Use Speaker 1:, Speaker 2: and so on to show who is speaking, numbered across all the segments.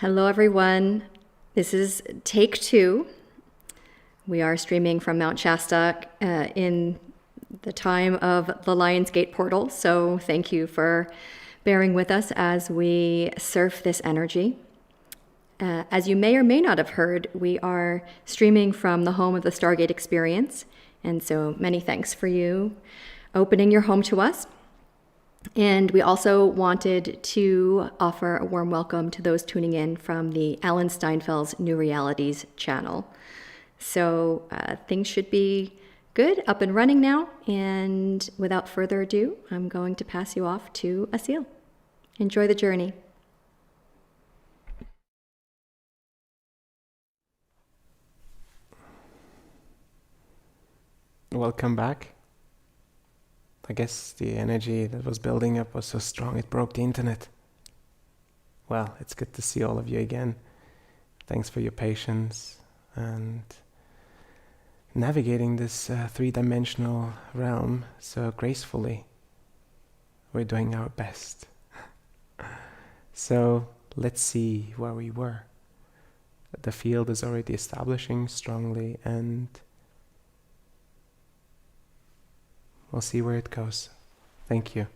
Speaker 1: Hello, everyone. This is take 2. We are streaming from Mount Shasta in the time of the Lionsgate portal. So thank you for bearing with us as we surf this energy. As you may or may not have heard, we are streaming from the home of the Stargate Experience. And so many thanks for you opening your home to us. And we also wanted to offer a warm welcome to those tuning in from the Alan Steinfeld's New Realities channel. So things should be good, up and running now. And without further ado, I'm going to pass you off to Asil. Enjoy the journey.
Speaker 2: Welcome back. I guess the energy that was building up was so strong it broke the internet. Well, it's good to see all of you again. Thanks for your patience and navigating this three-dimensional realm so gracefully. We're doing our best. So let's see where we were. The field is already establishing strongly, and we'll see where it goes. Thank you.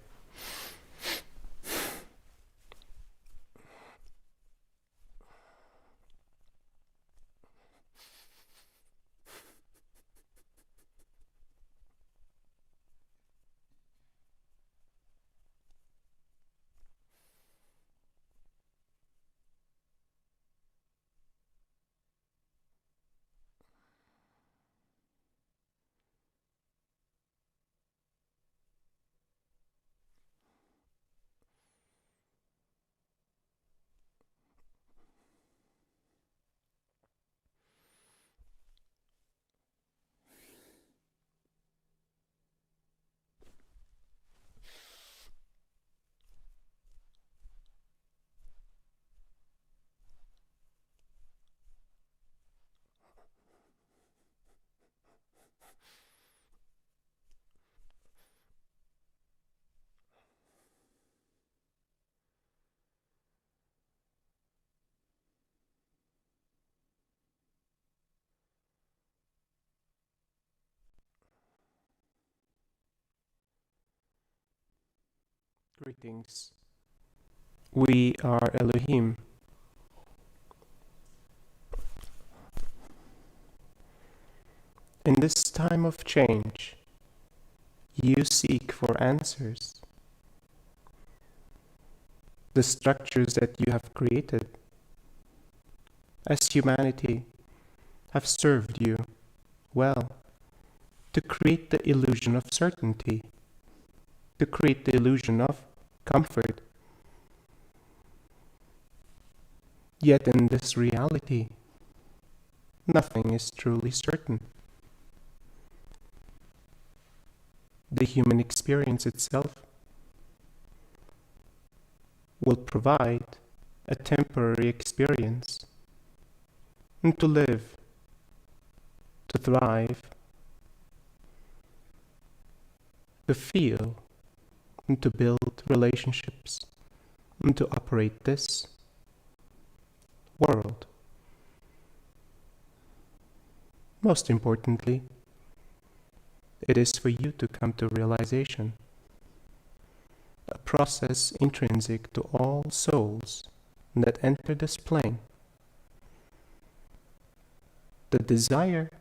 Speaker 2: Greetings. We are Elohim. In this time of change, you seek for answers. The structures that you have created as humanity have served you well to create the illusion of certainty, to create the illusion of comfort. Yet in this reality, nothing is truly certain. The human experience itself will provide a temporary experience, and to live, to thrive, to feel, and to build relationships, and to operate this world. Most importantly, it is for you to come to realization, a process intrinsic to all souls that enter this plane. The desire,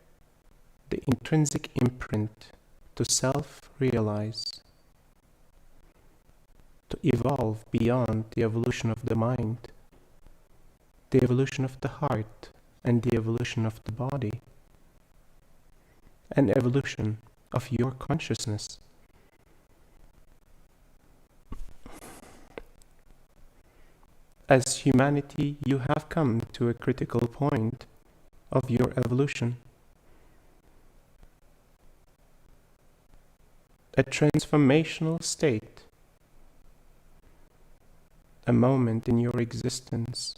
Speaker 2: the intrinsic imprint to self-realize, to evolve beyond the evolution of the mind, the evolution of the heart, and the evolution of the body, an evolution of your consciousness. As humanity, you have come to a critical point of your evolution, a transformational state, a moment in your existence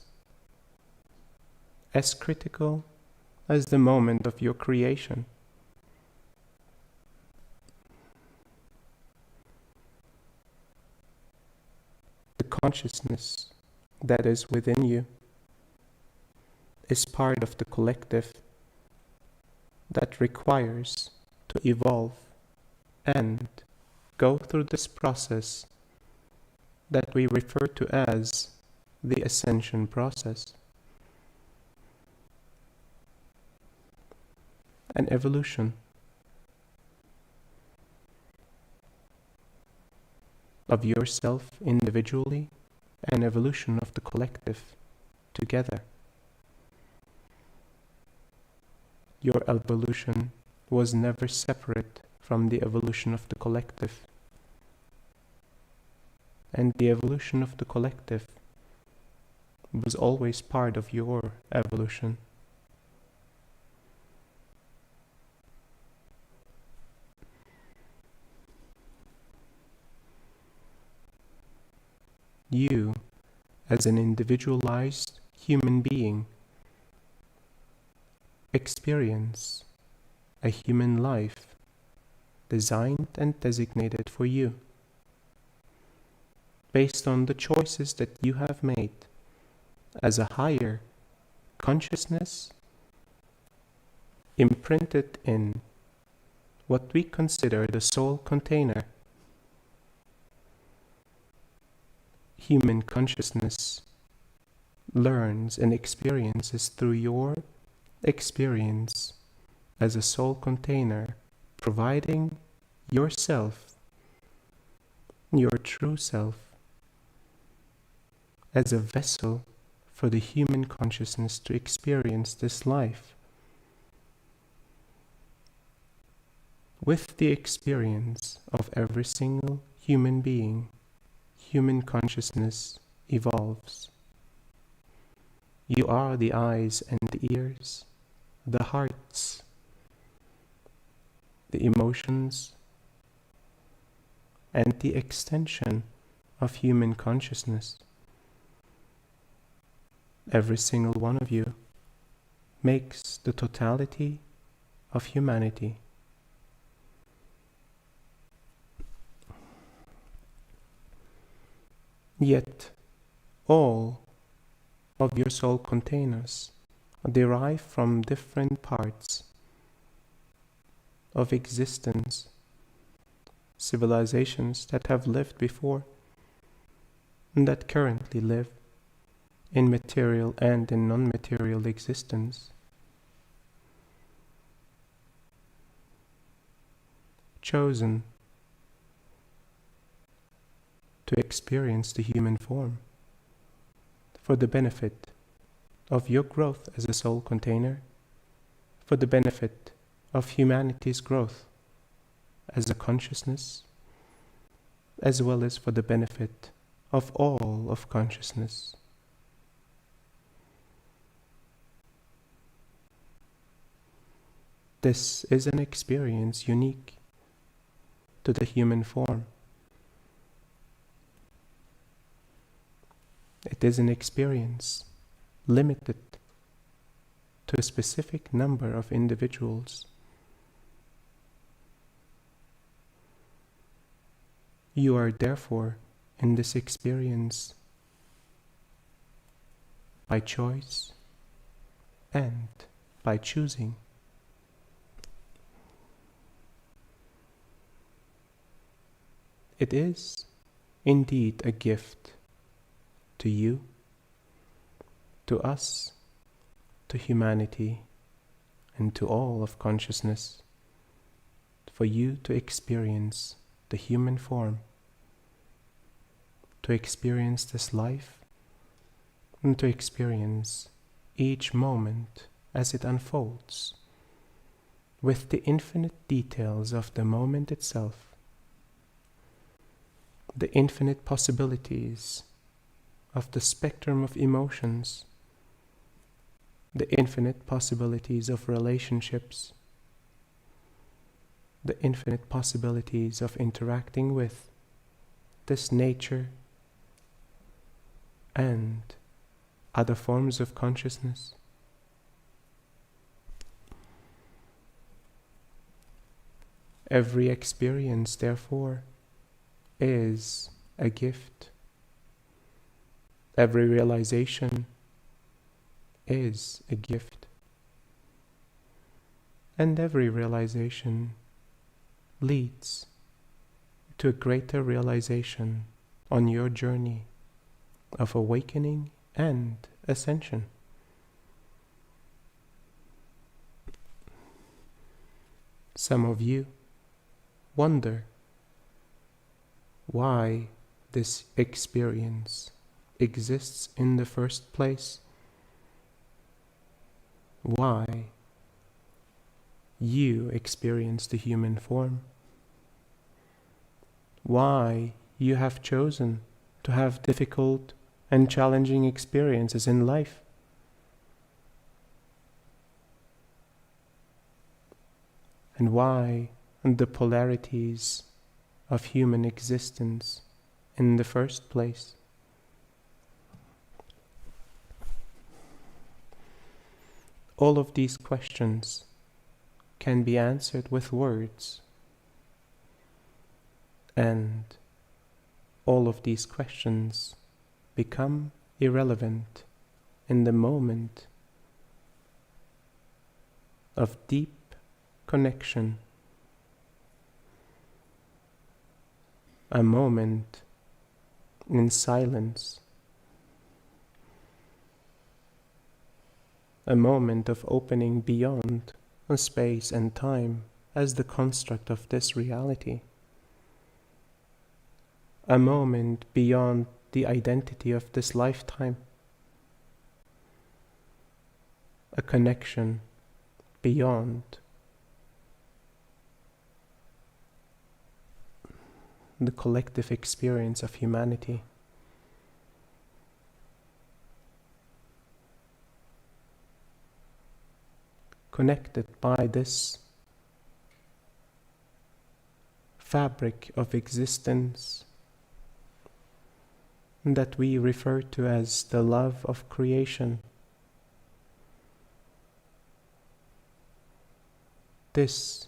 Speaker 2: as critical as the moment of your creation. The consciousness that is within you is part of the collective that requires to evolve and go through this process that we refer to as the Ascension process. An evolution of yourself individually, an evolution of the collective together. Your evolution was never separate from the evolution of the collective, and the evolution of the collective was always part of your evolution. You, as an individualized human being, experience a human life designed and designated for you, based on the choices that you have made as a higher consciousness imprinted in what we consider the soul container. Human consciousness learns and experiences through your experience as a soul container, providing yourself, your true self, as a vessel for the human consciousness to experience this life. With the experience of every single human being, human consciousness evolves. You are the eyes and the ears, the hearts, the emotions, and the extension of human consciousness. Every single one of you makes the totality of humanity. Yet, all of your soul containers derive from different parts of existence, civilizations that have lived before and that currently live in material and in non-material existence. Chosen to experience the human form for the benefit of your growth as a soul container, for the benefit of humanity's growth as a consciousness, as well as for the benefit of all of consciousness. This is an experience unique to the human form. It is an experience limited to a specific number of individuals. You are therefore in this experience by choice and by choosing. It is indeed a gift to you, to us, to humanity, and to all of consciousness, for you to experience the human form, to experience this life, and to experience each moment as it unfolds, with the infinite details of the moment itself, the infinite possibilities of the spectrum of emotions, the infinite possibilities of relationships, the infinite possibilities of interacting with this nature and other forms of consciousness. Every experience, therefore, is a gift. Every realization is a gift. And every realization leads to a greater realization on your journey of awakening and ascension. Some of you wonder why this experience exists in the first place, why you experience the human form, why you have chosen to have difficult and challenging experiences in life. And why the polarities of human existence in the first place. All of these questions can be answered with words, and all of these questions become irrelevant in the moment of deep connection, a moment in silence, a moment of opening beyond space and time as the construct of this reality, a moment beyond the identity of this lifetime, a connection beyond the collective experience of humanity. Connected by this fabric of existence that we refer to as the love of creation. This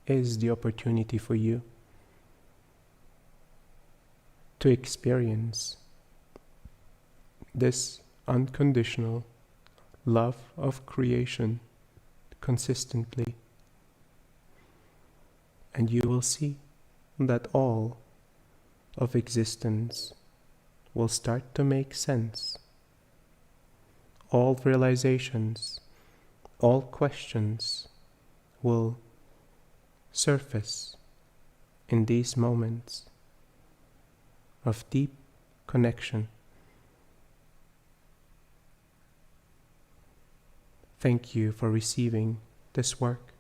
Speaker 2: is the opportunity for you to experience this unconditional love of creation consistently, and you will see that all of existence will start to make sense. All realizations, all questions will surface in these moments of deep connection. Thank you for receiving this work.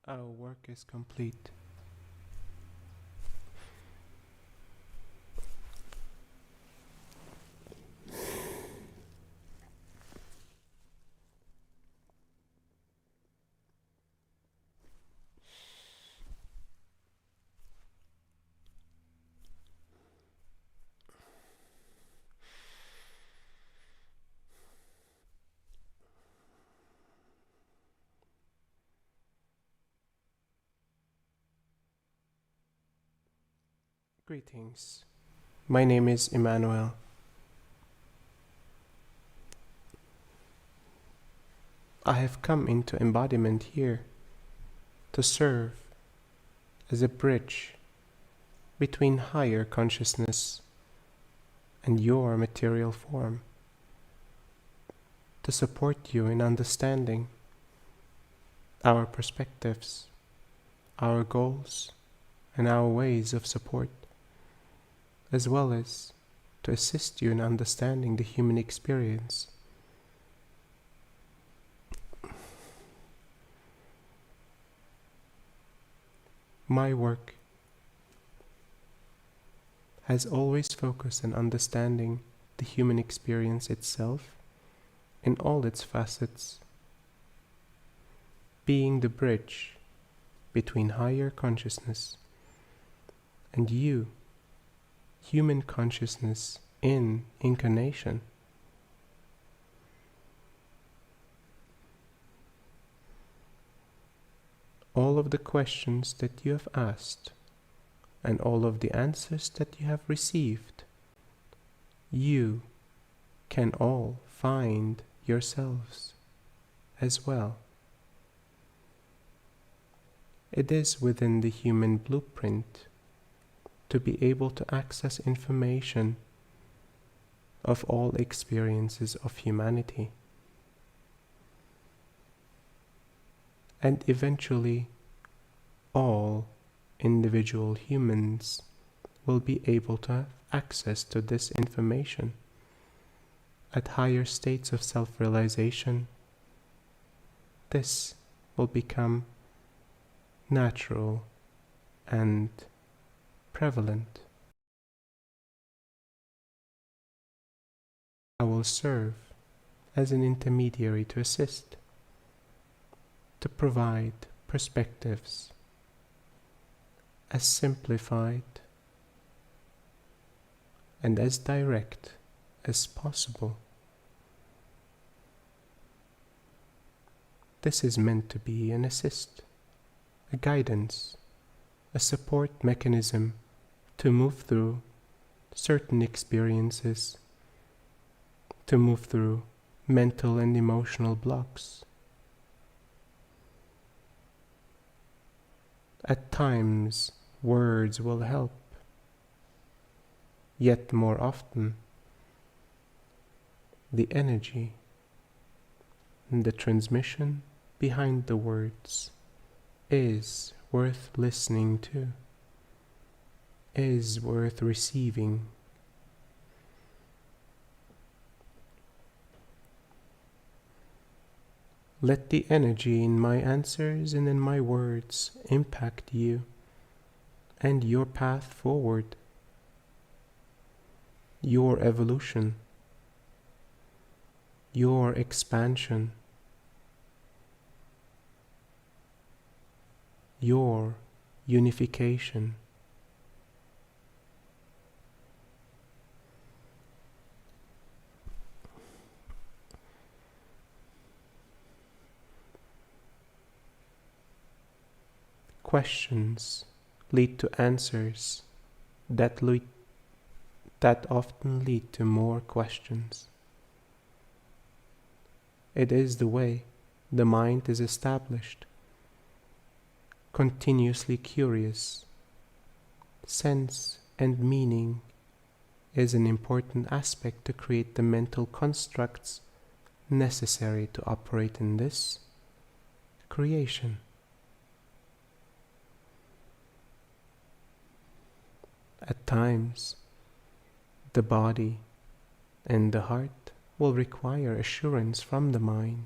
Speaker 2: Our work is complete. Greetings. My name is Emmanuel. I have come into embodiment here to serve as a bridge between higher consciousness and your material form, to support you in understanding our perspectives, our goals, and our ways of support, as well as to assist you in understanding the human experience. My work has always focused on understanding the human experience itself in all its facets, being the bridge between higher consciousness and you, human consciousness in incarnation. All of the questions that you have asked and all of the answers that you have received, you can all find yourselves as well. It is within the human blueprint to be able to access information of all experiences of humanity. And eventually, all individual humans will be able to have access to this information at higher states of self-realization. This will become natural and prevalent. I will serve as an intermediary to assist, to provide perspectives as simplified and as direct as possible. This is meant to be an assist, a guidance, a support mechanism to move through certain experiences, to move through mental and emotional blocks. At times, words will help, yet more often, the energy and the transmission behind the words is worth listening to, is worth receiving. Let the energy in my answers and in my words impact you and your path forward, your evolution, your expansion, your unification. Questions lead to answers that often lead to more questions. It is the way the mind is established, continuously curious. Sense and meaning is an important aspect to create the mental constructs necessary to operate in this creation. At times, the body and the heart will require assurance from the mind.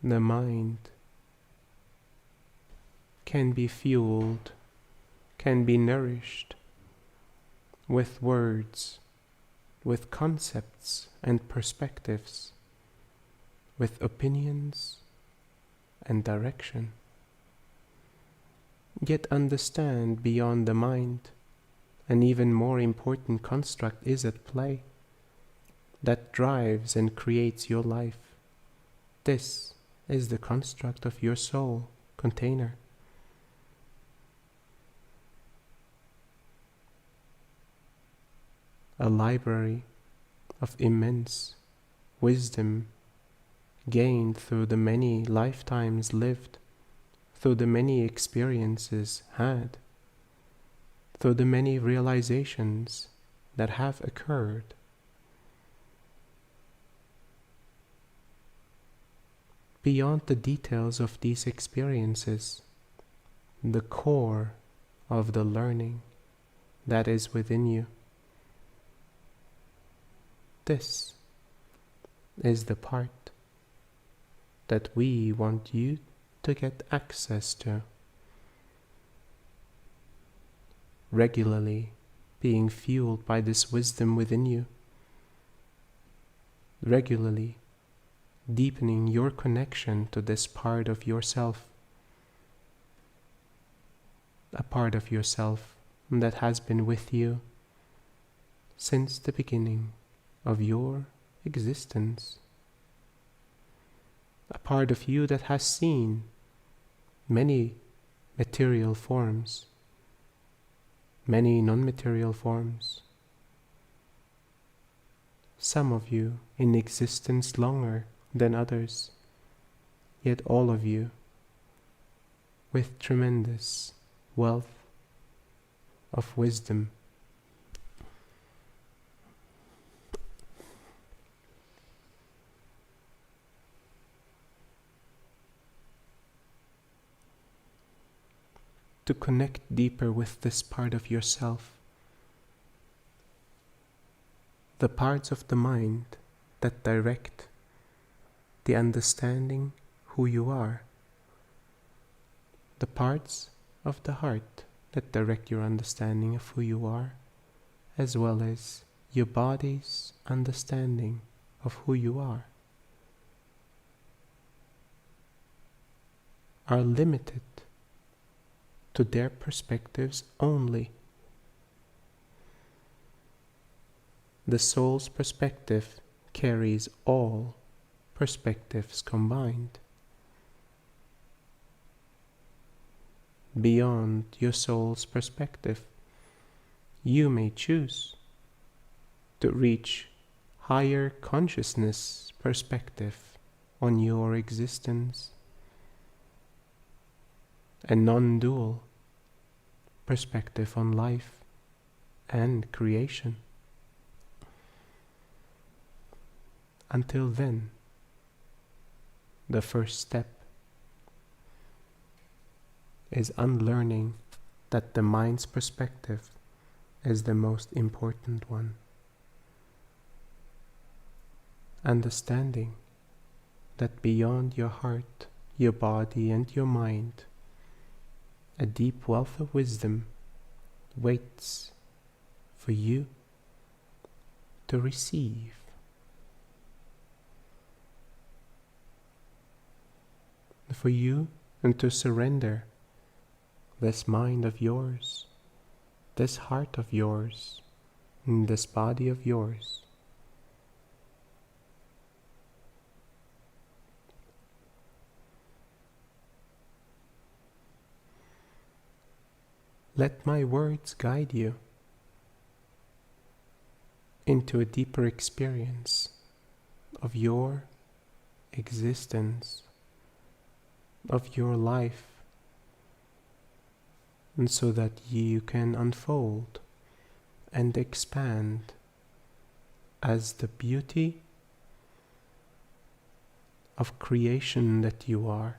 Speaker 2: the mind can be fueled, can be nourished with words, with concepts and perspectives, with opinions and direction. Yet understand beyond the mind, an even more important construct is at play that drives and creates your life. This is the construct of your soul container. A library of immense wisdom gained through the many lifetimes lived, through the many experiences had, through the many realizations that have occurred. Beyond the details of these experiences, the core of the learning that is within you, this is the part that we want you to get access to. Regularly being fueled by this wisdom within you. Regularly deepening your connection to this part of yourself. A part of yourself that has been with you since the beginning of your existence. A part of you that has seen many material forms, many non-material forms. Some of you in existence longer than others, yet all of you with tremendous wealth of wisdom. To connect deeper with this part of yourself, the parts of the mind that direct the understanding who you are, the parts of the heart that direct your understanding of who you are, as well as your body's understanding of who you are limited to their perspectives only. The soul's perspective carries all perspectives combined. Beyond your soul's perspective, you may choose to reach higher consciousness perspective on your existence, a non-dual perspective on life and creation. Until then, the first step is unlearning that the mind's perspective is the most important one. Understanding that beyond your heart, your body, and your mind, a deep wealth of wisdom waits for you to receive. For you and to surrender this mind of yours, this heart of yours, and this body of yours. Let my words guide you into a deeper experience of your existence, of your life, and so that you can unfold and expand as the beauty of creation that you are.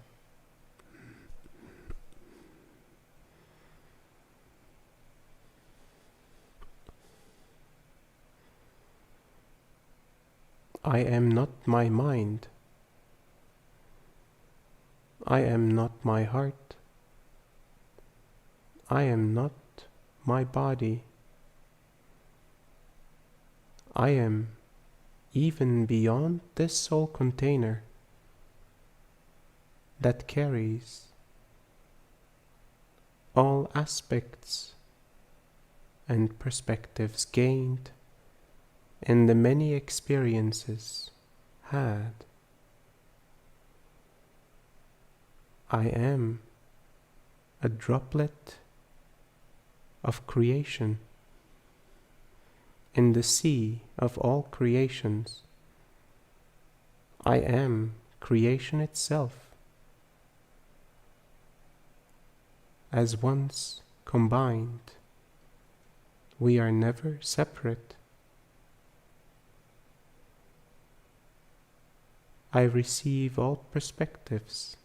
Speaker 2: I am not my mind. I am not my heart. I am not my body. I am even beyond this soul container that carries all aspects and perspectives gained in the many experiences had. I am a droplet of creation in the sea of all creations. I am creation itself, as once combined. We are never separate. I receive all perspectives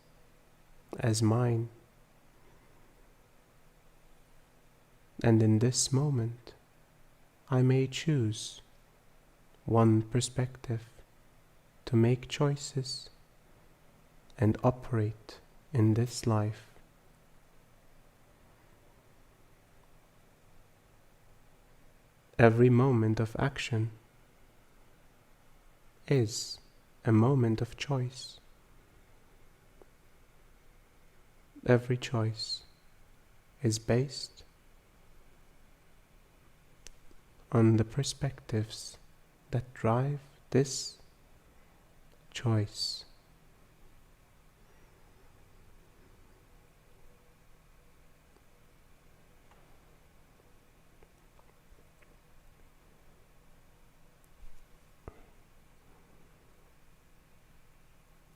Speaker 2: as mine, and in this moment I may choose one perspective to make choices and operate in this life. Every moment of action is a moment of choice. Every choice is based on the perspectives that drive this choice.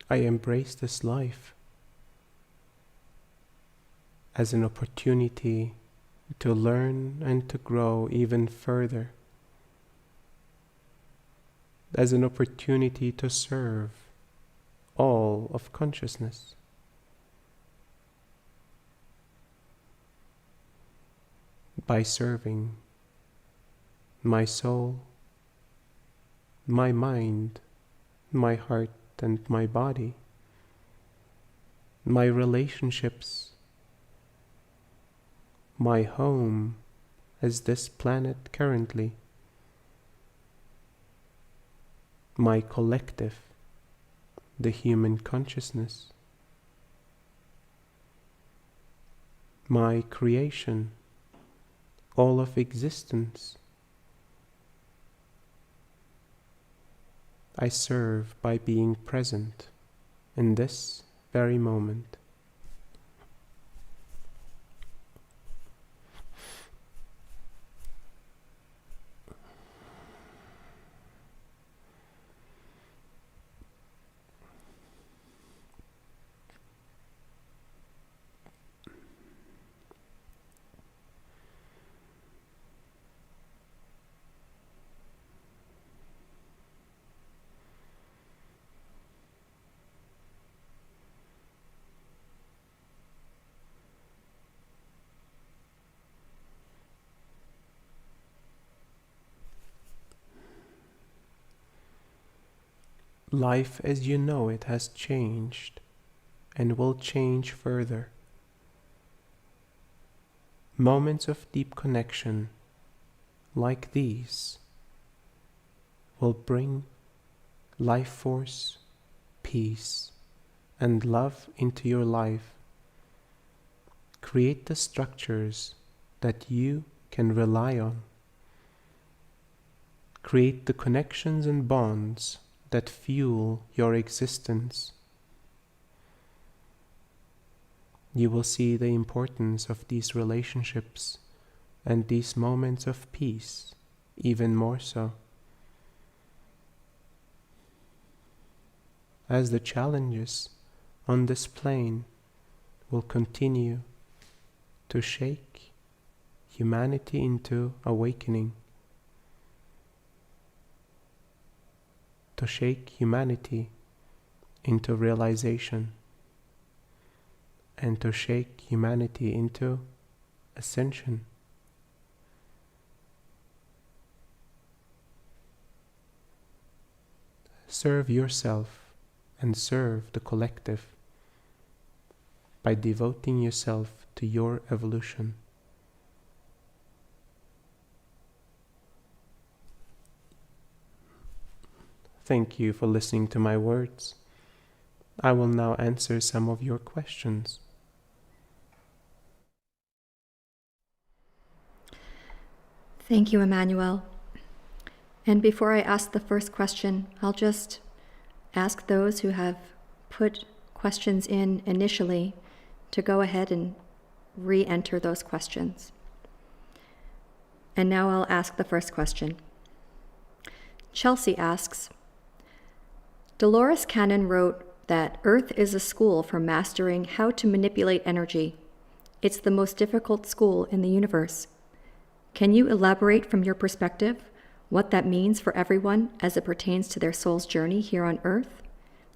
Speaker 2: I embrace this life as an opportunity to learn and to grow even further, as an opportunity to serve all of consciousness. By serving my soul, my mind, my heart, and my body, my relationships, my home as this planet currently, my collective, the human consciousness, my creation, all of existence. I serve by being present in this very moment. Life as you know it has changed and will change further. Moments of deep connection like these will bring life force, peace, and love into your life. Create the structures that you can rely on. Create the connections and bonds that fuel your existence. You will see the importance of these relationships and these moments of peace even more so. As the challenges on this plane will continue to shake humanity into awakening, to shake humanity into realization, and to shake humanity into ascension. Serve yourself and serve the collective by devoting yourself to your evolution. Thank you for listening to my words. I will now answer some of your questions.
Speaker 1: Thank you, Emmanuel. And before I ask the first question, I'll just ask those who have put questions in initially to go ahead and re-enter those questions. And now I'll ask the first question. Chelsea asks, Dolores Cannon wrote that Earth is a school for mastering how to manipulate energy. It's the most difficult school in the universe. Can you elaborate from your perspective what that means for everyone as it pertains to their soul's journey here on Earth,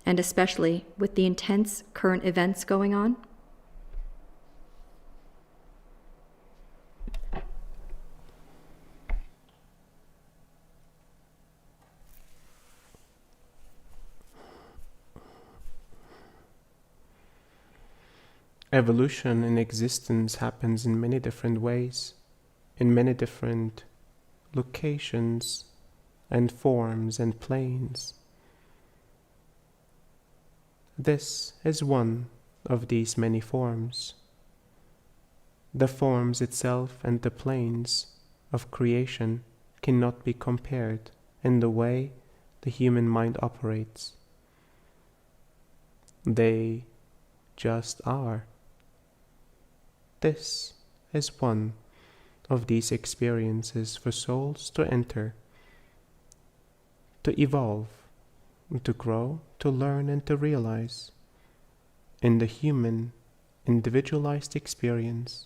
Speaker 1: and especially with the intense current events going on?
Speaker 2: Evolution in existence happens in many different ways, in many different locations and forms and planes. This is one of these many forms. The forms itself and the planes of creation cannot be compared in the way the human mind operates. They just are. This is one of these experiences for souls to enter, to evolve, to grow, to learn, and to realize in the human, individualized experience.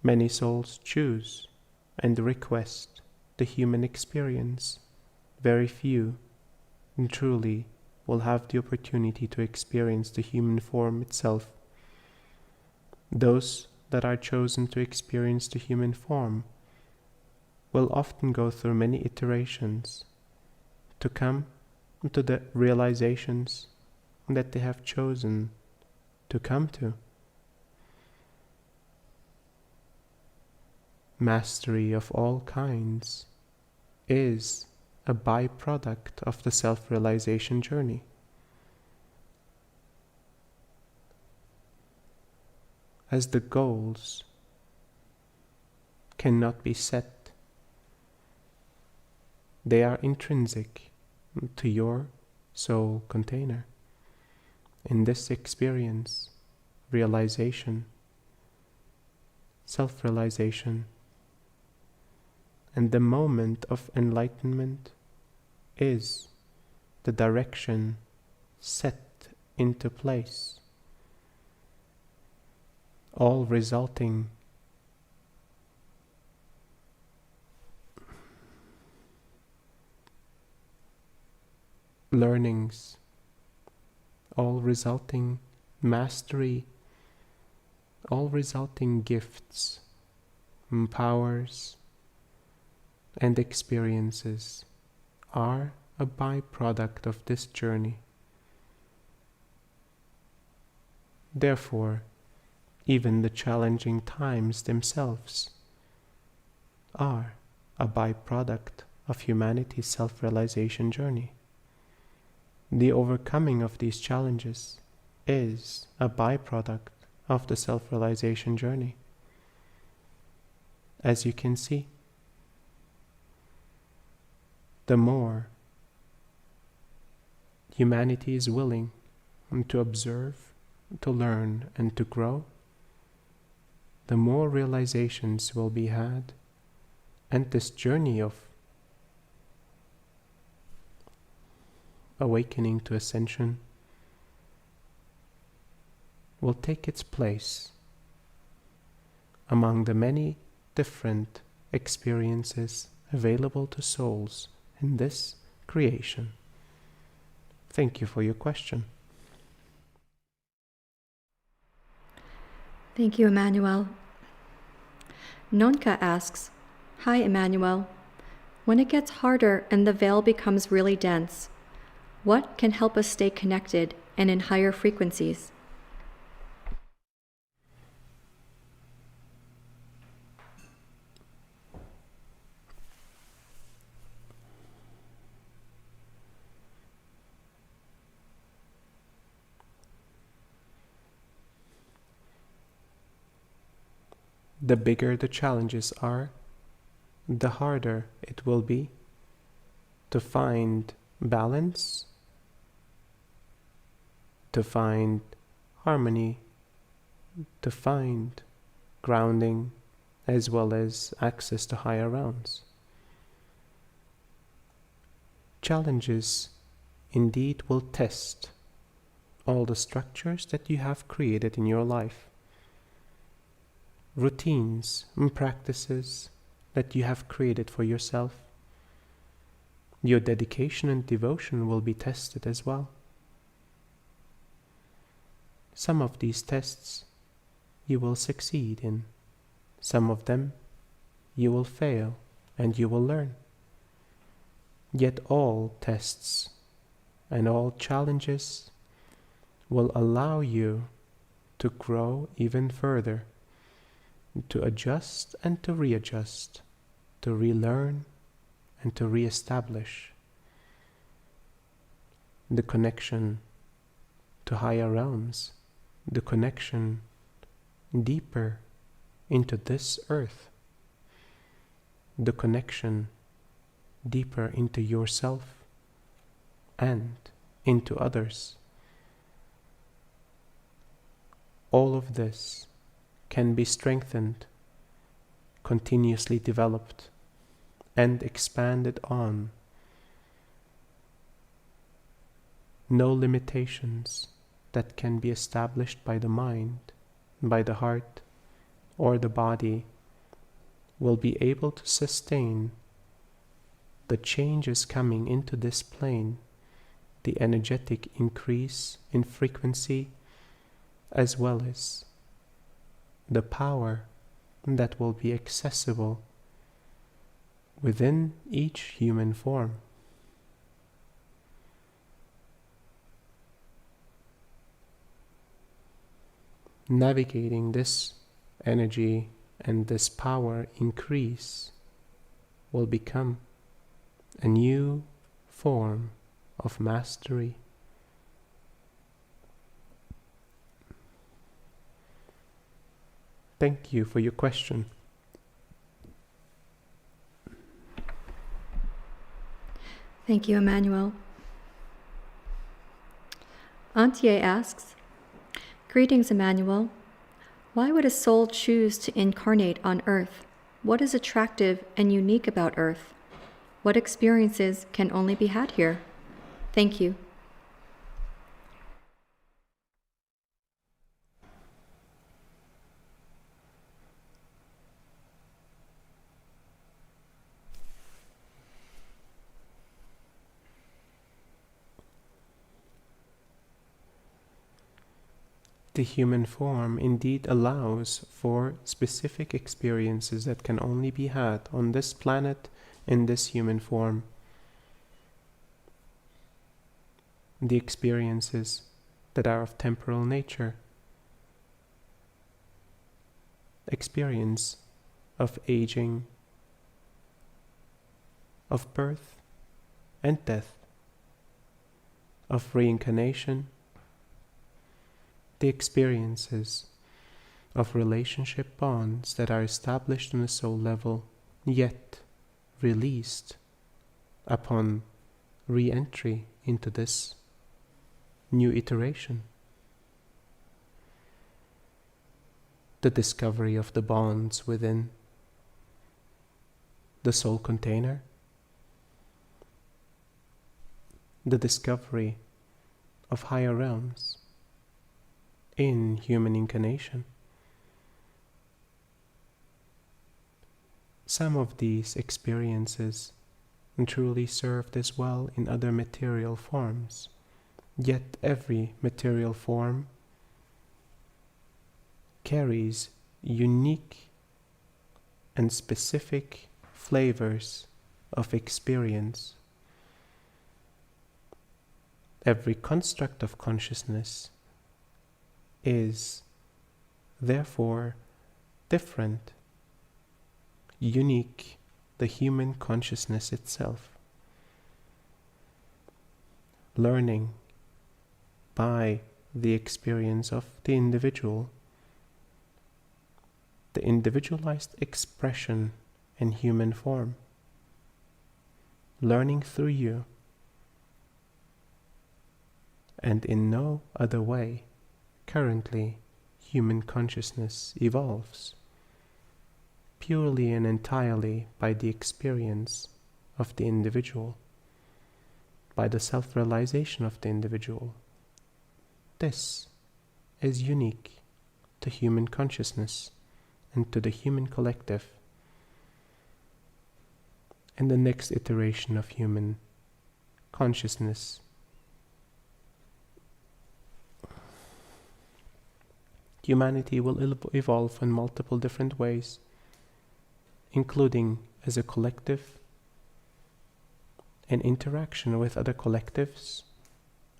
Speaker 2: Many souls choose and request the human experience. Very few truly will have the opportunity to experience the human form itself. Those that are chosen to experience the human form will often go through many iterations to come to the realizations that they have chosen to come to. Mastery of all kinds is a byproduct of the self-realization journey. As the goals cannot be set, they are intrinsic to your soul container. In this experience, realization, self-realization, and the moment of enlightenment is the direction set into place, all resulting learnings, all resulting mastery, all resulting gifts, powers, and experiences are a byproduct of this journey. Therefore, even the challenging times themselves are a byproduct of humanity's self-realization journey. The overcoming of these challenges is a byproduct of the self-realization journey. As you can see, the more humanity is willing to observe, to learn, and to grow, the more realizations will be had, and this journey of awakening to ascension will take its place among the many different experiences available to souls in this creation. Thank you for your question.
Speaker 1: Thank you, Emmanuel. Nonka asks, Hi, Emmanuel. When it gets harder and the veil becomes really dense, what can help us stay connected and in higher frequencies.
Speaker 2: The bigger the challenges are, the harder it will be to find balance, to find harmony, to find grounding, as well as access to higher realms. Challenges indeed will test all the structures that you have created in your life, routines and practices that you have created for yourself. Your dedication and devotion will be tested as well. Some of these tests you will succeed in. Some of them you will fail and you will learn. Yet all tests and all challenges will allow you to grow even further, to adjust and to readjust, to relearn and to reestablish the connection to higher realms, the connection deeper into this earth, the connection deeper into yourself and into others. All of this can be strengthened, continuously developed, and expanded on. No limitations that can be established by the mind, by the heart, or the body will be able to sustain the changes coming into this plane, the energetic increase in frequency, as well as the power that will be accessible within each human form. Navigating this energy and this power increase will become a new form of mastery. Thank you for your question.
Speaker 1: Thank you, Emmanuel. Antje asks, "Greetings, Emmanuel. Why would a soul choose to incarnate on Earth? What is attractive and unique about Earth? What experiences can only be had here? Thank you."
Speaker 2: The human form indeed allows for specific experiences that can only be had on this planet in this human form. The experiences that are of temporal nature, experience of aging, of birth and death, of reincarnation, the experiences of relationship bonds that are established on a soul level, yet released upon re-entry into this new iteration. The discovery of the bonds within the soul container, the discovery of higher realms in human incarnation. Some of these experiences truly served as well in other material forms, yet every material form carries unique and specific flavors of experience. Every construct of consciousness is, therefore, different, unique, the human consciousness itself. Learning by the experience of the individualized expression in human form, learning through you, and in no other way currently human consciousness evolves, purely and entirely by the experience of the individual, by the self-realization of the individual. This is unique to human consciousness and to the human collective. In the next iteration of human consciousness, humanity will evolve in multiple different ways, including as a collective, in interaction with other collectives,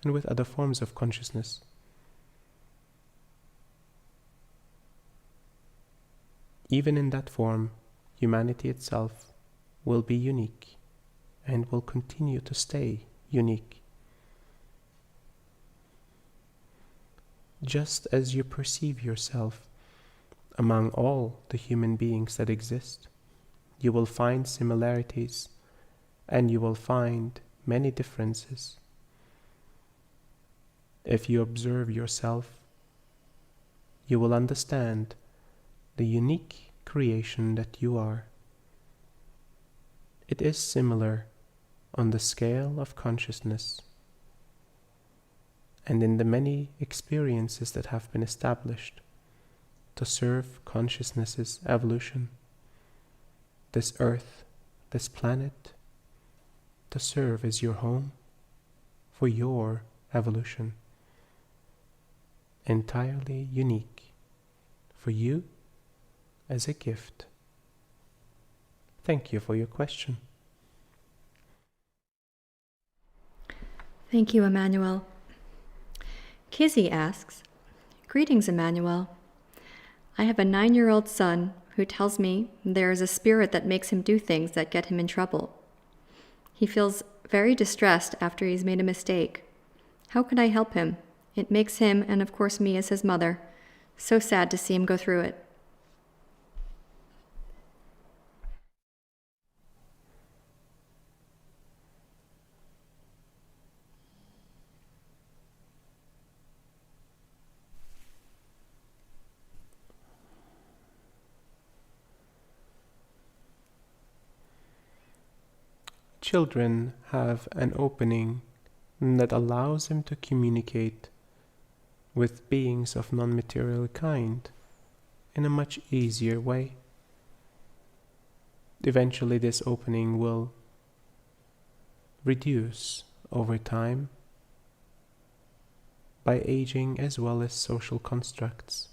Speaker 2: and with other forms of consciousness. Even in that form, humanity itself will be unique and will continue to stay unique. Just as you perceive yourself among all the human beings that exist, you will find similarities and you will find many differences. If you observe yourself, you will understand the unique creation that you are. It is similar on the scale of consciousness and in the many experiences that have been established to serve consciousness's evolution. This earth, this planet, to serve as your home for your evolution. Entirely unique for you as a gift. Thank you for your question.
Speaker 1: Thank you, Emmanuel. Kizzy asks, "Greetings, Emmanuel. I have a 9-year-old son who tells me there is a spirit that makes him do things that get him in trouble. He feels very distressed after he's made a mistake. How can I help him? It makes him, and of course me as his mother, so sad to see him go through it."
Speaker 2: Children have an opening that allows them to communicate with beings of non-material kind in a much easier way. Eventually this opening will reduce over time by aging as well as social constructs,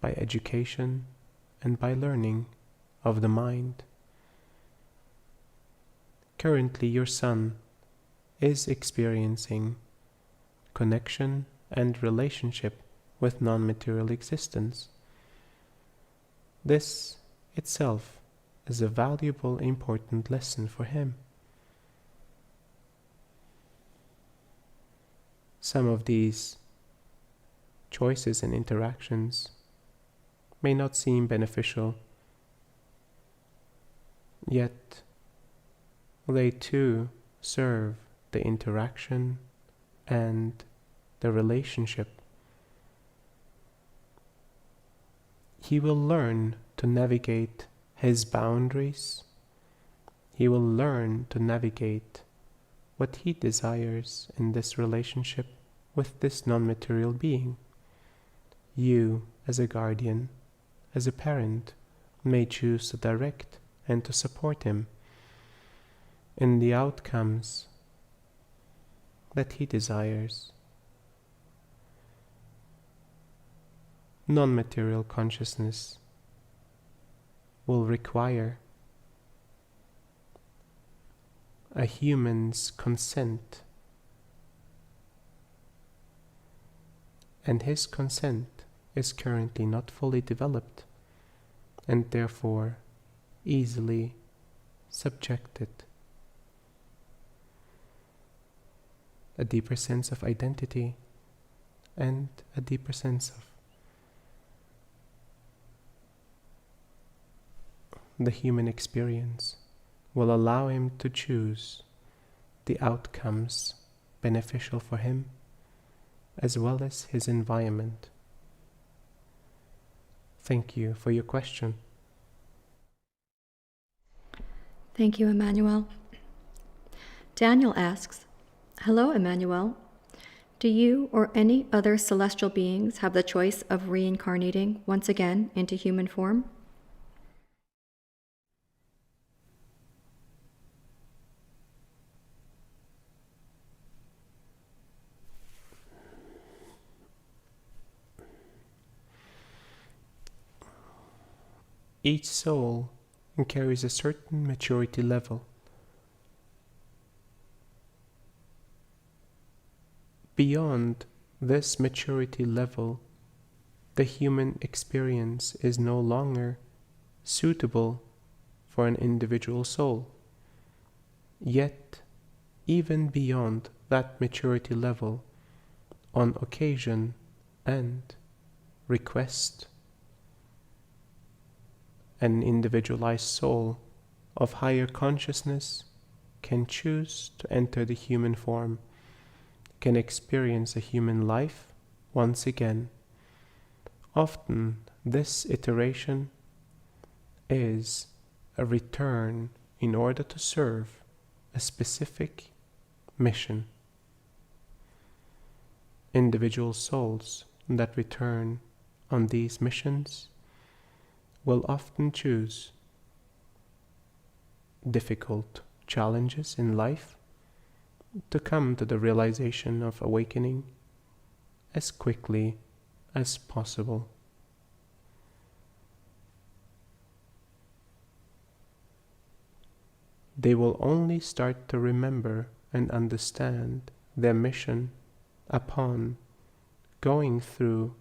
Speaker 2: by education and by learning of the mind. Currently, your son is experiencing connection and relationship with non-material existence. This itself is a valuable, important lesson for him. Some of these choices and interactions may not seem beneficial, yet they too serve the interaction and the relationship. He will learn to navigate his boundaries. He will learn to navigate what he desires in this relationship with this non-material being. You, as a guardian, as a parent, may choose to direct and to support him in the outcomes that he desires. Non-material consciousness will require a human's consent and his consent is currently not fully developed, and therefore easily subjected. A deeper sense of identity and a deeper sense of the human experience will allow him to choose the outcomes beneficial for him as well as his environment. Thank you for your question.
Speaker 1: Thank you, Emmanuel. Daniel asks, "Hello, Emmanuel. Do you or any other celestial beings have the choice of reincarnating once again into human form?"
Speaker 2: Each soul carries a certain maturity level. Beyond this maturity level, the human experience is no longer suitable for an individual soul. Yet, even beyond that maturity level, on occasion and request, an individualized soul of higher consciousness can choose to enter the human form, can experience a human life once again. Often, this iteration is a return in order to serve a specific mission. Individual souls that return on these missions will often choose difficult challenges in life to come to the realization of awakening as quickly as possible. They will only start to remember and understand their mission upon going through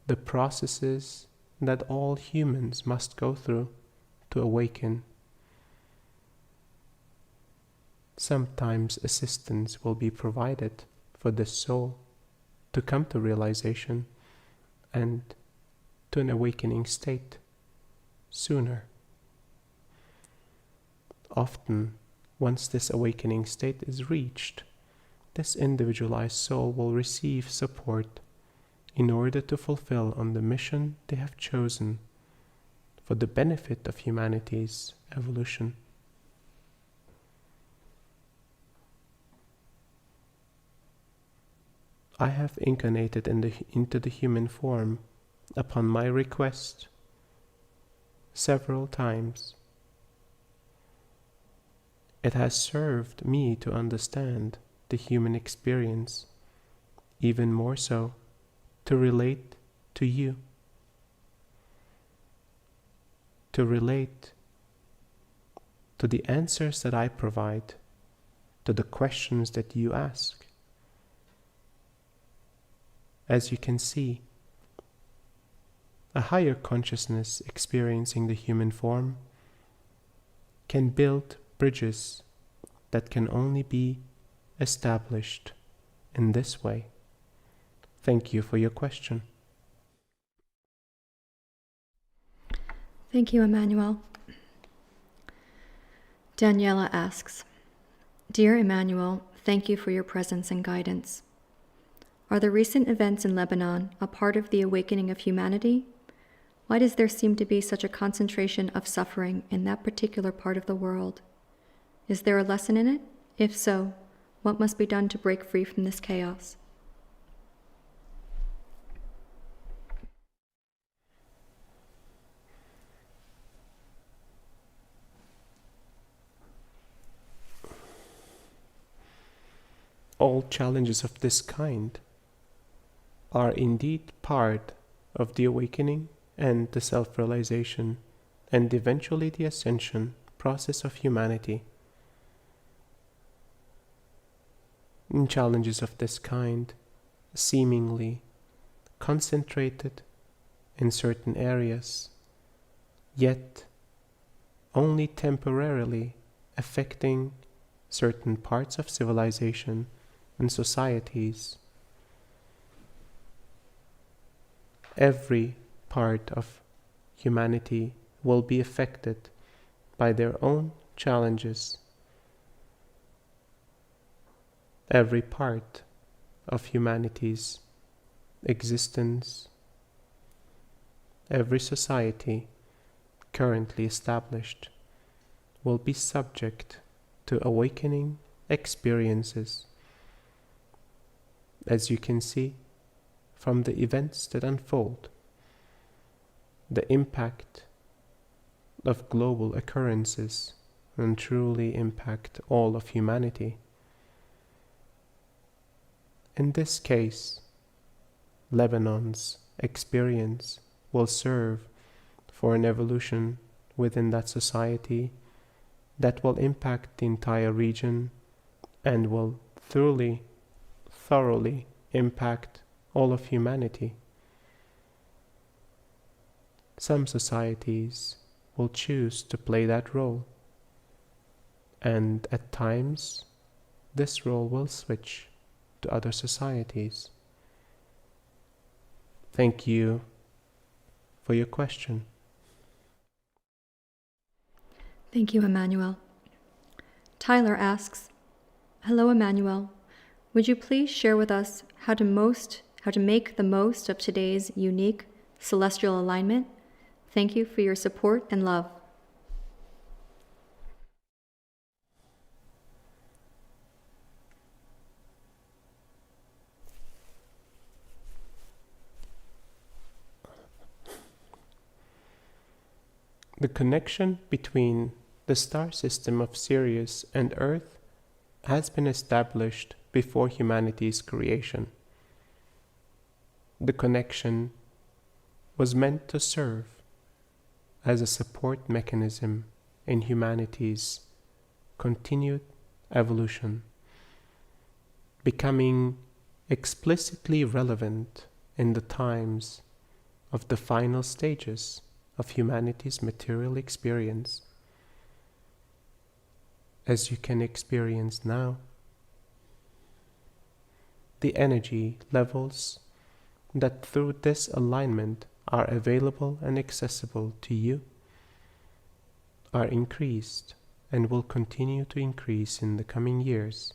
Speaker 2: the processes that all humans must go through to awaken. Sometimes assistance will be provided for this soul to come to realization and to an awakening state sooner. Often, once this awakening state is reached, this individualized soul will receive support in order to fulfill on the mission they have chosen for the benefit of humanity's evolution. I have incarnated into the human form upon my request several times. It has served me to understand the human experience, even more so to relate to you, to relate to the answers that I provide, to the questions that you ask. As you can see, a higher consciousness experiencing the human form can build bridges that can only be established in this way. Thank you for your question.
Speaker 1: Thank you, Emmanuel. Daniela asks, "Dear Emmanuel, thank you for your presence and guidance. Are the recent events in Lebanon a part of the awakening of humanity? Why does there seem to be such a concentration of suffering in that particular part of the world? Is there a lesson in it? If so, what must be done to break free from this chaos?"
Speaker 2: All challenges of this kind are indeed part of the awakening and the self-realization and eventually the ascension process of humanity. Challenges of this kind seemingly concentrated in certain areas, yet only temporarily affecting certain parts of civilization and societies. Every part of humanity will be affected by their own challenges. Every part of humanity's existence, every society currently established will be subject to awakening experiences, as you can see from the events that unfold. The impact of global occurrences and truly impact all of humanity. In this case, Lebanon's experience will serve for an evolution within that society that will impact the entire region and will thoroughly impact all of humanity. Some societies will choose to play that role, and at times this role will switch to other societies. Thank you for your question.
Speaker 1: Thank you, Emmanuel. Tyler asks, "Hello, Emmanuel. Would you please share with us how to make the most of today's unique celestial alignment? Thank you for your support and love."
Speaker 2: The connection between the star system of Sirius and Earth has been established before humanity's creation. The connection was meant to serve as a support mechanism in humanity's continued evolution, becoming explicitly relevant in the times of the final stages of humanity's material experience, as you can experience now. The energy levels that through this alignment are available and accessible to you are increased and will continue to increase in the coming years.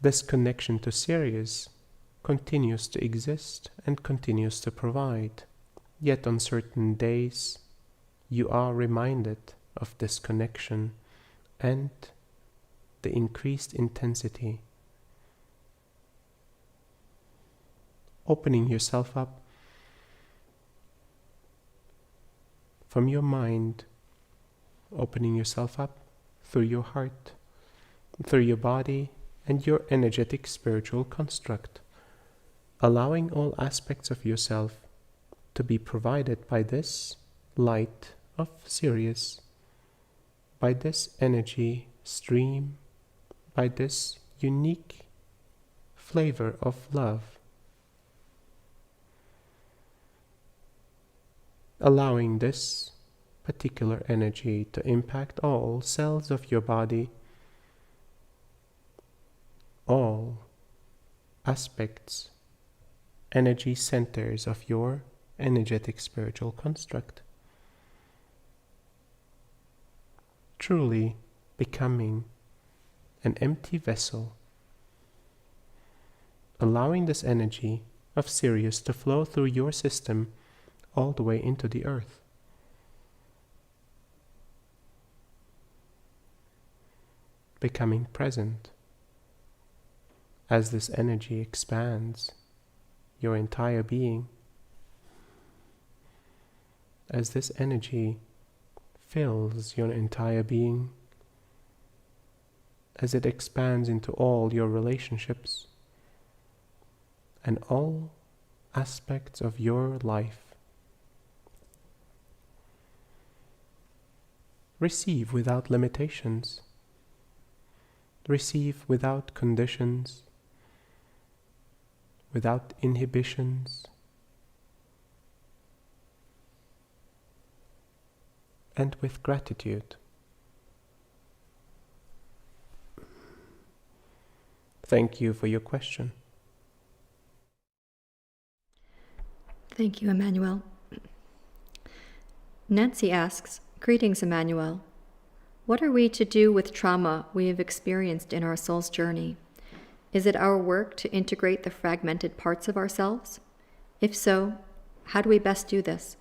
Speaker 2: This connection to Sirius continues to exist and continues to provide. Yet on certain days, you are reminded of this connection and the increased intensity. Opening yourself up from your mind, opening yourself up through your heart, through your body and your energetic spiritual construct, allowing all aspects of yourself to be provided by this light of Sirius, by this energy stream, by this unique flavor of love, allowing this particular energy to impact all cells of your body, all aspects, energy centers of your energetic spiritual construct, truly becoming an empty vessel, allowing this energy of Sirius to flow through your system all the way into the earth. Becoming present as this energy expands your entire being, as this energy fills your entire being, as it expands into all your relationships and all aspects of your life. Receive without limitations. Receive without conditions. without inhibitions, and with gratitude. Thank you for your question.
Speaker 1: Thank you, Emmanuel. Nancy asks, "Greetings, Emmanuel. What are we to do with trauma we have experienced in our soul's journey? Is it our work to integrate the fragmented parts of ourselves? If so, how do we best do this?"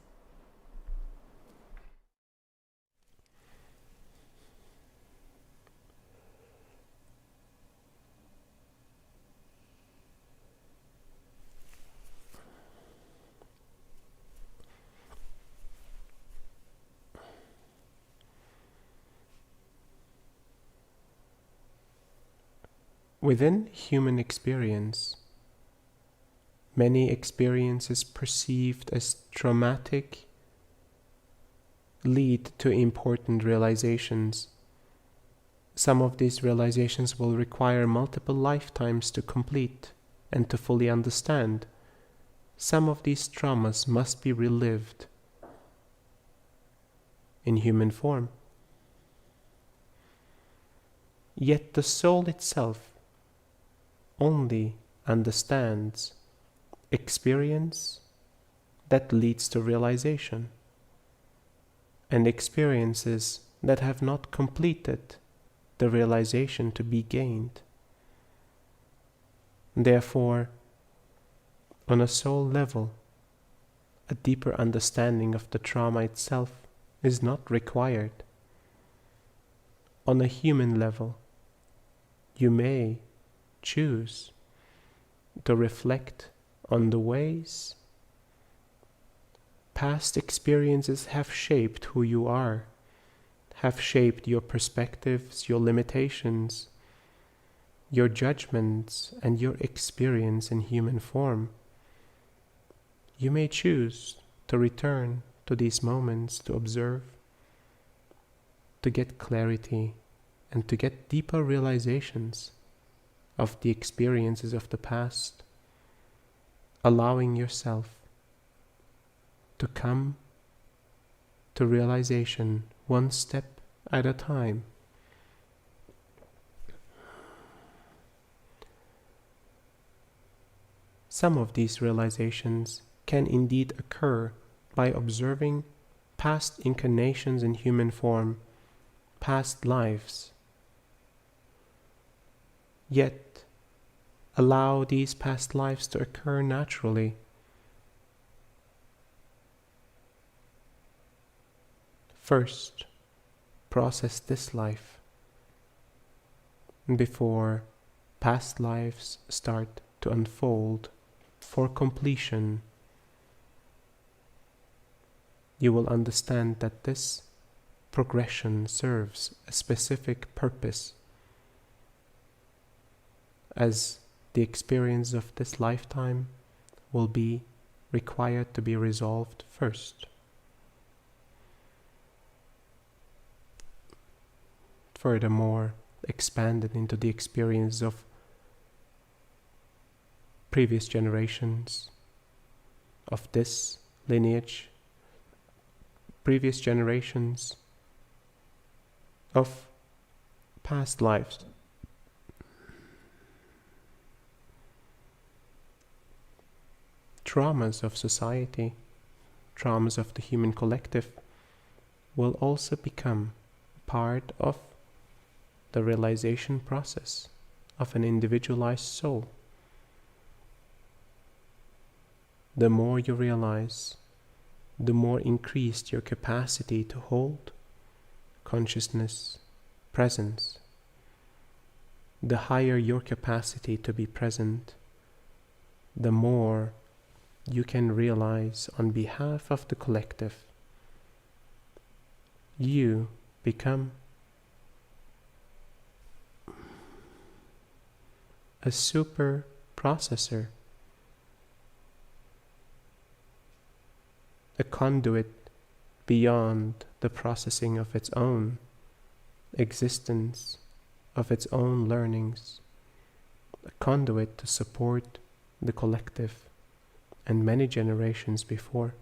Speaker 2: Within human experience, many experiences perceived as traumatic lead to important realizations. Some of these realizations will require multiple lifetimes to complete and to fully understand. Some of these traumas must be relived in human form. Yet the soul itself only understands experience that leads to realization, and experiences that have not completed the realization to be gained. Therefore, on a soul level, a deeper understanding of the trauma itself is not required. On a human level, you may choose to reflect on the ways past experiences have shaped who you are, have shaped your perspectives, your limitations, your judgments, and your experience in human form. You may choose to return to these moments to observe, to get clarity, and to get deeper realizations of the experiences of the past, allowing yourself to come to realization one step at a time. Some of these realizations can indeed occur by observing past incarnations in human form, past lives. Yet, allow these past lives to occur naturally. First, process this life before past lives start to unfold for completion. You will understand that this progression serves a specific purpose, as the experience of this lifetime will be required to be resolved first. Furthermore, expanded into the experience of previous generations of this lineage, previous generations of past lives. Traumas of society, traumas of the human collective will also become part of the realization process of an individualized soul. The more you realize, the more increased your capacity to hold consciousness, presence. The higher your capacity to be present, the more you can realize on behalf of the collective. You become a super processor, a conduit beyond the processing of its own existence, of its own learnings, a conduit to support the collective, and many generations before.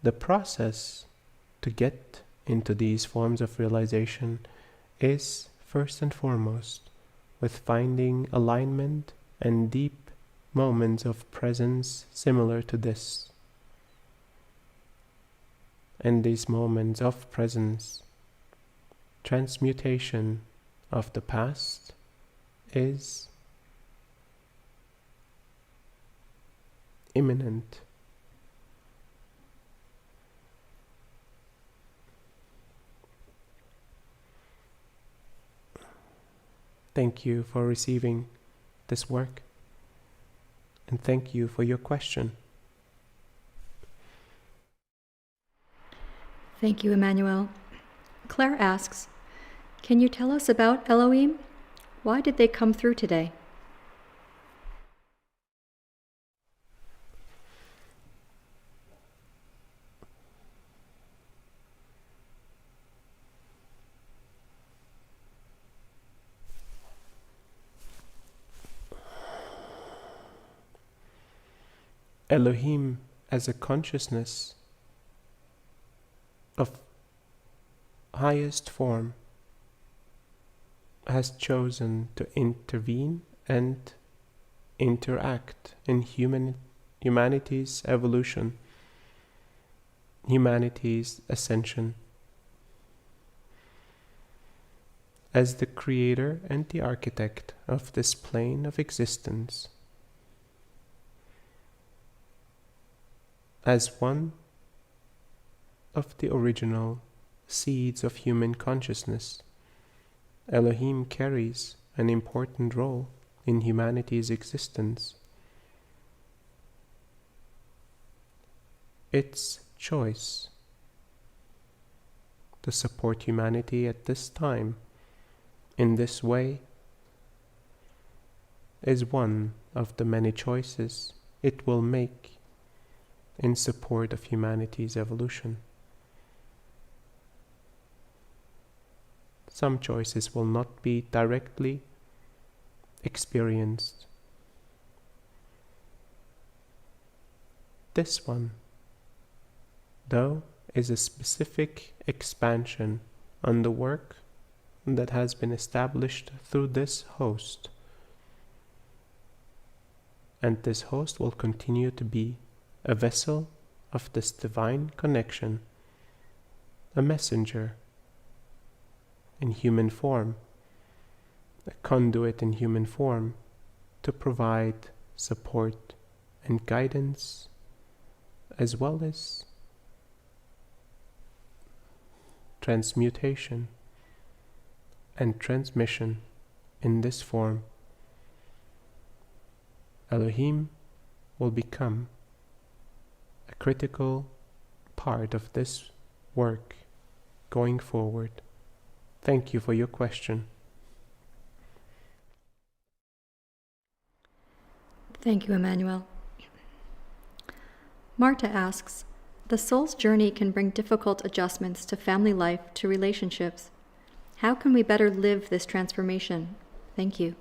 Speaker 2: The process to get into these forms of realization is, first and foremost, with finding alignment and deep moments of presence similar to this. In these moments of presence, transmutation of the past is imminent. Thank you for receiving this work, and thank you for your question.
Speaker 1: Thank you, Emmanuel. Claire asks, can you tell us about Elohim? Why did they come through today?
Speaker 2: Elohim as a consciousness of highest form has chosen to intervene and interact in humanity's evolution, humanity's ascension. As the creator and the architect of this plane of existence, as one of the original seeds of human consciousness, Elohim carries an important role in humanity's existence. Its choice to support humanity at this time in this way is one of the many choices it will make in support of humanity's evolution. Some choices will not be directly experienced. This one, though, is a specific expansion on the work that has been established through this host. And this host will continue to be a vessel of this divine connection, a messenger in human form, a conduit in human form to provide support and guidance, as well as transmutation and transmission in this form. Elohim will become a critical part of this work going forward. Thank you for your question.
Speaker 1: Thank you, Emmanuel. Marta asks, the soul's journey can bring difficult adjustments to family life, to relationships. How can we better live this transformation? Thank you.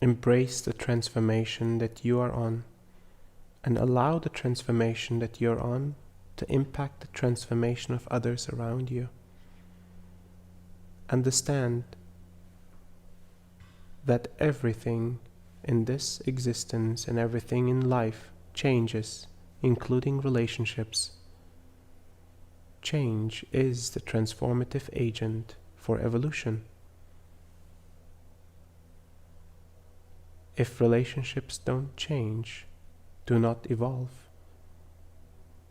Speaker 2: Embrace the transformation that you are on, and allow the transformation that you're on to impact the transformation of others around you. Understand that everything in this existence and everything in life changes, including relationships. Change is the transformative agent for evolution. If relationships don't change, do not evolve,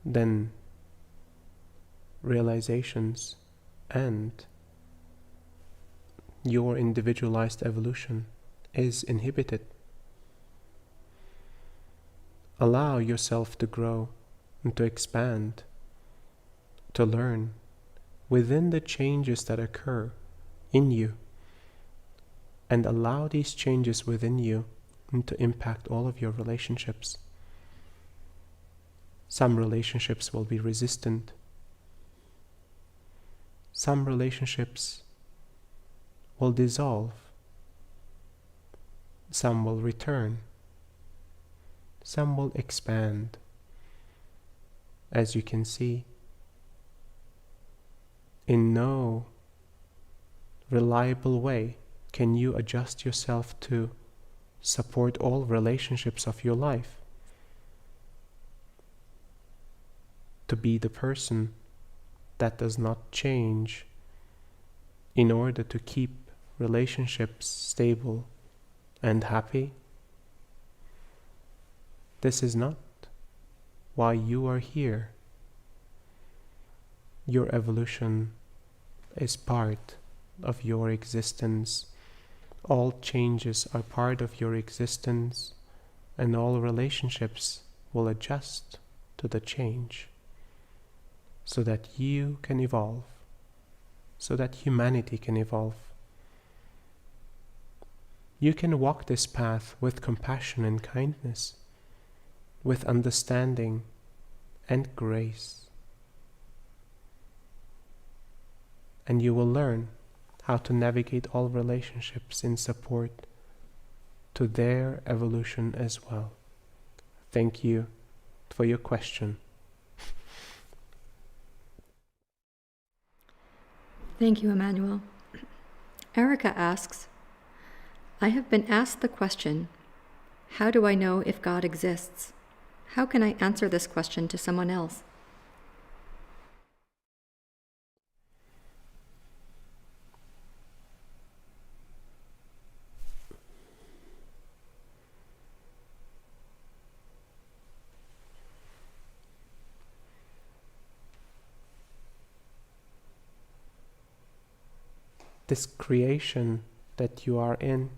Speaker 2: then realizations and your individualized evolution is inhibited. Allow yourself to grow and to expand, to learn within the changes that occur in you, and allow these changes within you to impact all of your relationships. Some relationships will be resistant. Some relationships will dissolve. Some will return. Some will expand. As you can see, in no reliable way can you adjust yourself to support all relationships of your life, to be the person that does not change in order to keep relationships stable and happy. This is not why you are here. Your evolution is part of your existence. All changes are part of your existence, and all relationships will adjust to the change so that you can evolve, so that humanity can evolve. You can walk this path with compassion and kindness, with understanding and grace. And you will learn how to navigate all relationships in support to their evolution as well. Thank you for your question.
Speaker 1: Thank you, Emmanuel. Erica asks, I have been asked the question, how do I know if God exists? How can I answer this question to someone else?
Speaker 2: This creation that you are in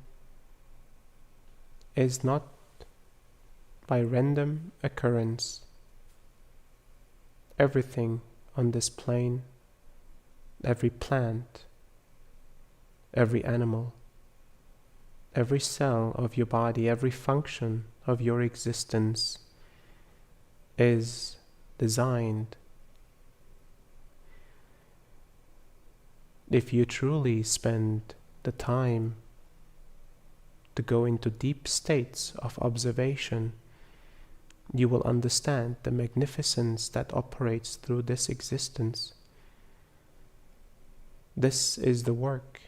Speaker 2: is not by random occurrence. Everything on this plane, every plant, every animal, every cell of your body, every function of your existence is designed. If you truly spend the time to go into deep states of observation, you will understand the magnificence that operates through this existence. This is the work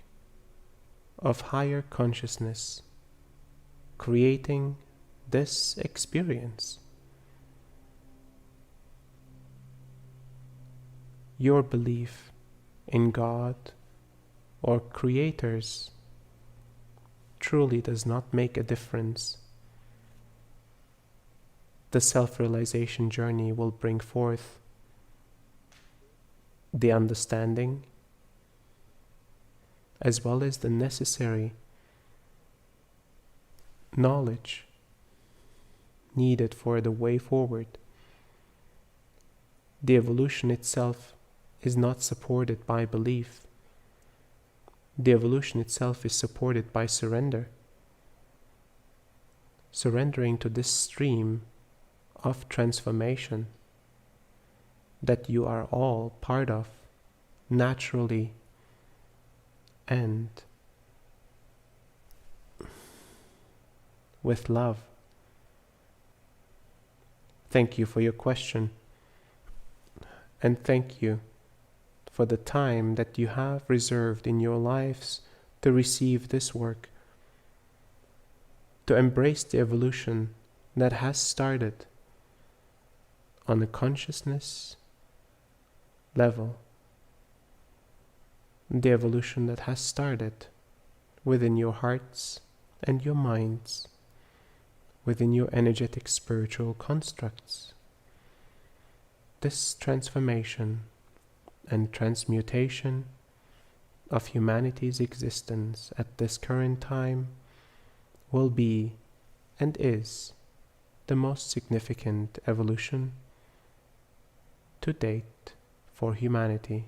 Speaker 2: of higher consciousness, creating this experience. Your belief in God or creators truly does not make a difference. The self-realization journey will bring forth the understanding as well as the necessary knowledge needed for the way forward. The evolution itself is not supported by belief. The evolution itself is supported by surrender. Surrendering to this stream of transformation that you are all part of naturally and with love. Thank you for your question, and thank you for the time that you have reserved in your lives to receive this work, to embrace the evolution that has started on a consciousness level, the evolution that has started within your hearts and your minds, within your energetic spiritual constructs. This transformation and transmutation of humanity's existence at this current time will be and is the most significant evolution to date for humanity.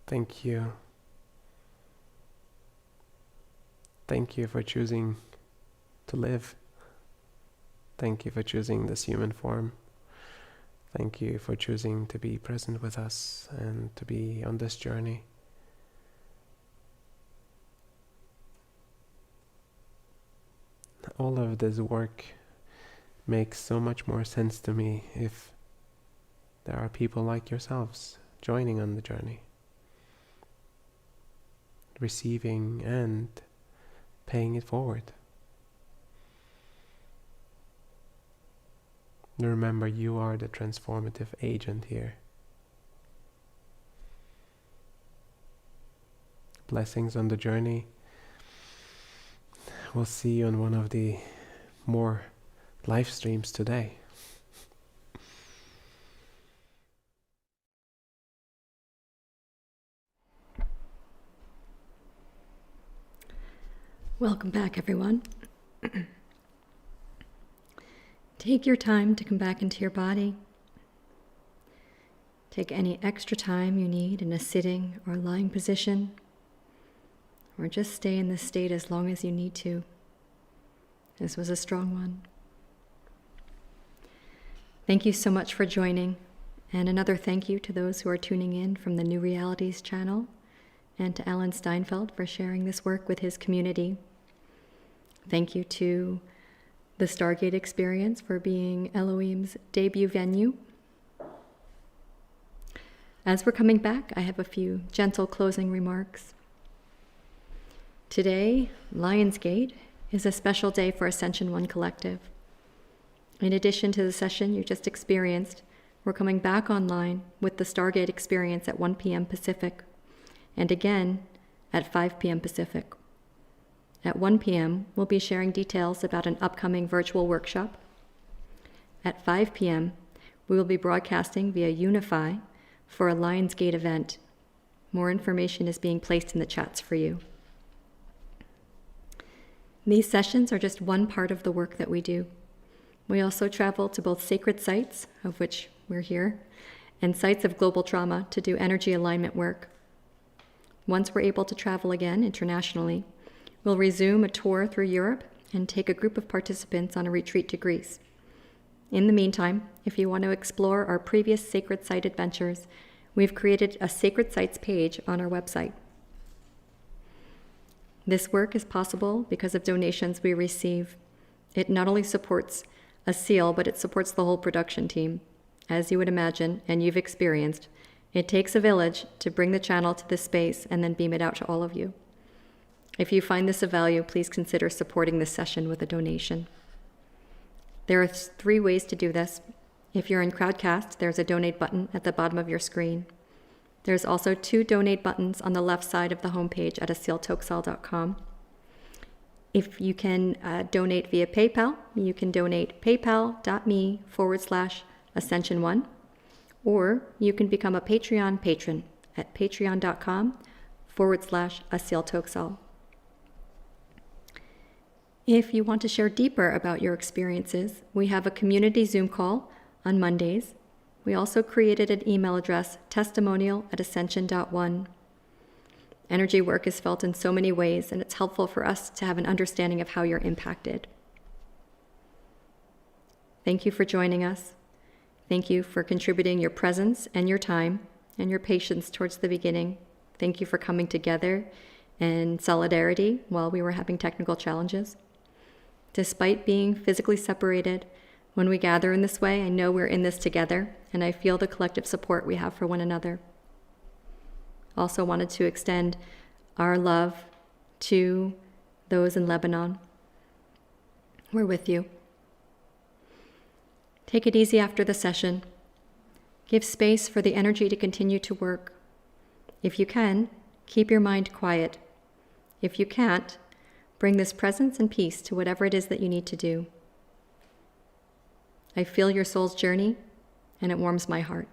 Speaker 2: Thank you. Thank you for choosing to live. Thank you for choosing this human form. Thank you for choosing to be present with us and to be on this journey. All of this work makes so much more sense to me if there are people like yourselves joining on the journey, receiving and paying it forward. Remember, you are the transformative agent here. Blessings on the journey. We'll see you on one of the more live streams today.
Speaker 1: Welcome back, everyone. Take your time to come back into your body. Take any extra time you need in a sitting or lying position, or just stay in this state as long as you need to. This was a strong one. Thank you so much for joining, and another thank you to those who are tuning in from the New Realities channel, and to Alan Steinfeld for sharing this work with his community. Thank you to the Stargate Experience for being Elohim's debut venue. As we're coming back, I have a few gentle closing remarks. Today, Lionsgate is a special day for Ascension 1 Collective. In addition to the session you just experienced, we're coming back online with the Stargate Experience at 1 p.m. Pacific, and again at 5 p.m. Pacific. At 1 p.m., we'll be sharing details about an upcoming virtual workshop. At 5 p.m., we will be broadcasting via Unify for a Lionsgate event. More information is being placed in the chats for you. These sessions are just one part of the work that we do. We also travel to both sacred sites, of which we're here, and sites of global trauma to do energy alignment work. Once we're able to travel again internationally, we'll resume a tour through Europe and take a group of participants on a retreat to Greece. In the meantime, if you want to explore our previous sacred site adventures, we've created a sacred sites page on our website. This work is possible because of donations we receive. It not only supports Asil, but it supports the whole production team. As you would imagine, and you've experienced, it takes a village to bring the channel to this space and then beam it out to all of you. If you find this of value, please consider supporting this session with a donation. There are 3 ways to do this. If you're in Crowdcast, there's a donate button at the bottom of your screen. There's also 2 donate buttons on the left side of the homepage at asiltoksal.com. If you can donate via PayPal, you can donate paypal.me/Ascension1, or you can become a Patreon patron at patreon.com/asiltoksal. If you want to share deeper about your experiences, we have a community Zoom call on Mondays. We also created an email address, testimonial@ascension.one. Energy work is felt in so many ways, and it's helpful for us to have an understanding of how you're impacted. Thank you for joining us. Thank you for contributing your presence and your time and your patience towards the beginning. Thank you for coming together in solidarity while we were having technical challenges. Despite being physically separated, when we gather in this way, I know we're in this together, and I feel the collective support we have for one another. Also wanted to extend our love to those in Lebanon. We're with you. Take it easy after the session. Give space for the energy to continue to work. If you can, keep your mind quiet. If you can't, bring this presence and peace to whatever it is that you need to do. I feel your soul's journey, and it warms my heart.